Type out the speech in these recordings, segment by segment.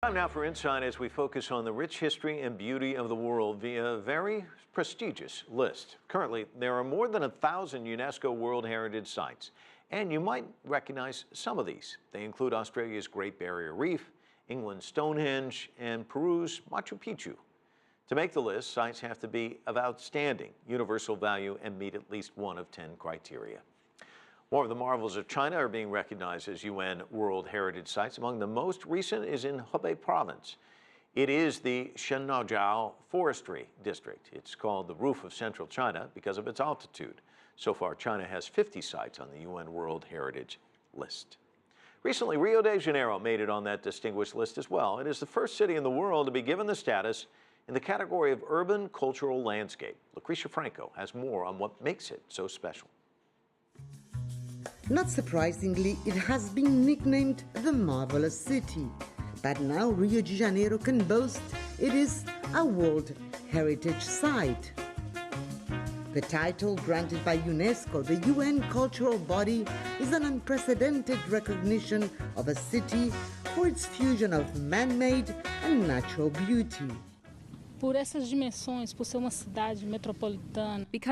Time now for Insight as we focus on the rich history and beauty of the world via a very prestigious list. Currently, there are more than 1,000 UNESCO World Heritage Sites, and you might recognize some of these. They include Australia's Great Barrier Reef, England's Stonehenge, and Peru's Machu Picchu. To make the list, sites have to be of outstanding universal value and meet at least one of 10 criteria. More of the marvels of China are being recognized as UN World Heritage Sites. Among the most recent is in Hebei Province. It is the Shenhaojiao Forestry District. It's called the Roof of Central China because of its altitude. So far, China has 50 sites on the UN World Heritage List. Recently, Rio de Janeiro made it on that distinguished list as well. It is the first city in the world to be given the status in the category of urban cultural landscape. Lucrecio Franco has more on what makes it so special. Not surprisingly, it has been nicknamed the Marvelous City. But now Rio de Janeiro can boast it is a World Heritage Site. The title granted by UNESCO, the UN cultural body, is an unprecedented recognition of a city for its fusion of man-made and natural beauty. Because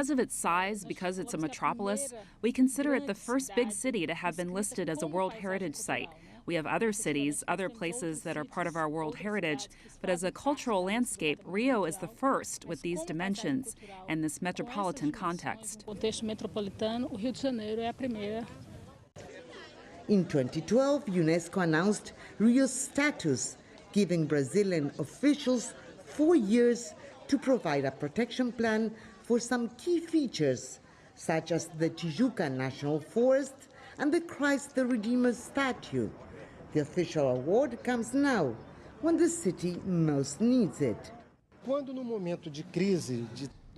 of its size, because it's a metropolis, we consider it the first big city to have been listed as a World Heritage Site. We have other cities, other places that are part of our World Heritage, but as a cultural landscape, Rio is the first with these dimensions and this metropolitan context. In 2012, UNESCO announced Rio's status, giving Brazilian officials 4 years to provide a protection plan for some key features, such as the Tijuca National Forest and the Christ the Redeemer statue. The official award comes now, when the city most needs it.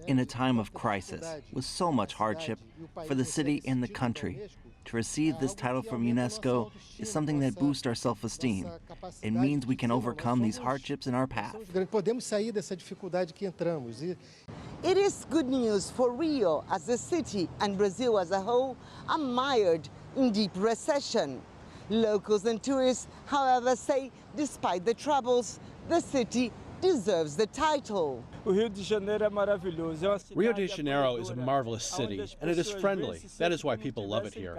In a time of crisis, with so much hardship for the city and the country, to receive this title from UNESCO is something that boosts our self-esteem. It means we can overcome these hardships in our path. It is good news for Rio as a city and Brazil as a whole are mired in deep recession. Locals and tourists, however, say despite the troubles, the city deserves the title. Rio de Janeiro is a marvelous city, and it is friendly. That is why people love it here.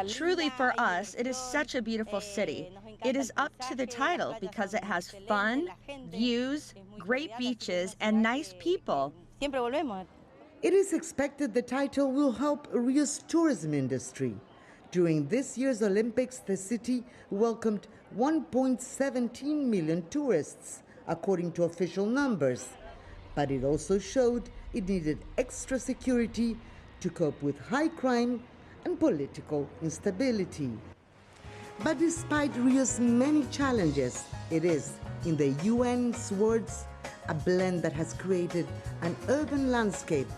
Truly for us, it is such a beautiful city. It is up to the title because it has fun, views, great beaches, and nice people. It is expected the title will help Rio's tourism industry. During this year's Olympics, the city welcomed 1.17 million tourists, according to official numbers. But it also showed it needed extra security to cope with high crime and political instability. But despite Rio's many challenges, it is, in the UN's words, a blend that has created an urban landscape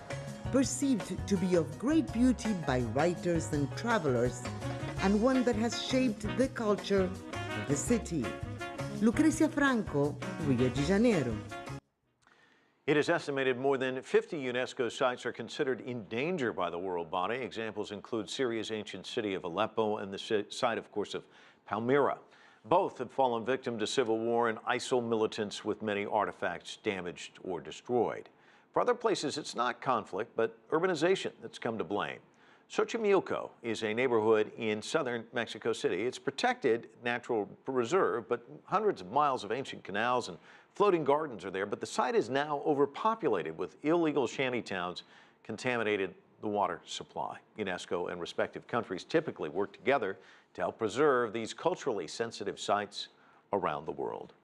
perceived to be of great beauty by writers and travelers, and one that has shaped the culture of the city. Lucrecio, Franco, Rio de Janeiro. It is estimated more than 50 UNESCO sites are considered in danger by the world body. Examples include Syria's ancient city of Aleppo and the site, of course, of Palmyra. Both have fallen victim to civil war and ISIL militants, with many artifacts damaged or destroyed. For other places, it's not conflict, but urbanization that's come to blame. Xochimilco is a neighborhood in southern Mexico City. It's protected natural reserve, but hundreds of miles of ancient canals and floating gardens are there. But the site is now overpopulated with illegal shantytowns, contaminated the water supply. UNESCO and respective countries typically work together to help preserve these culturally sensitive sites around the world.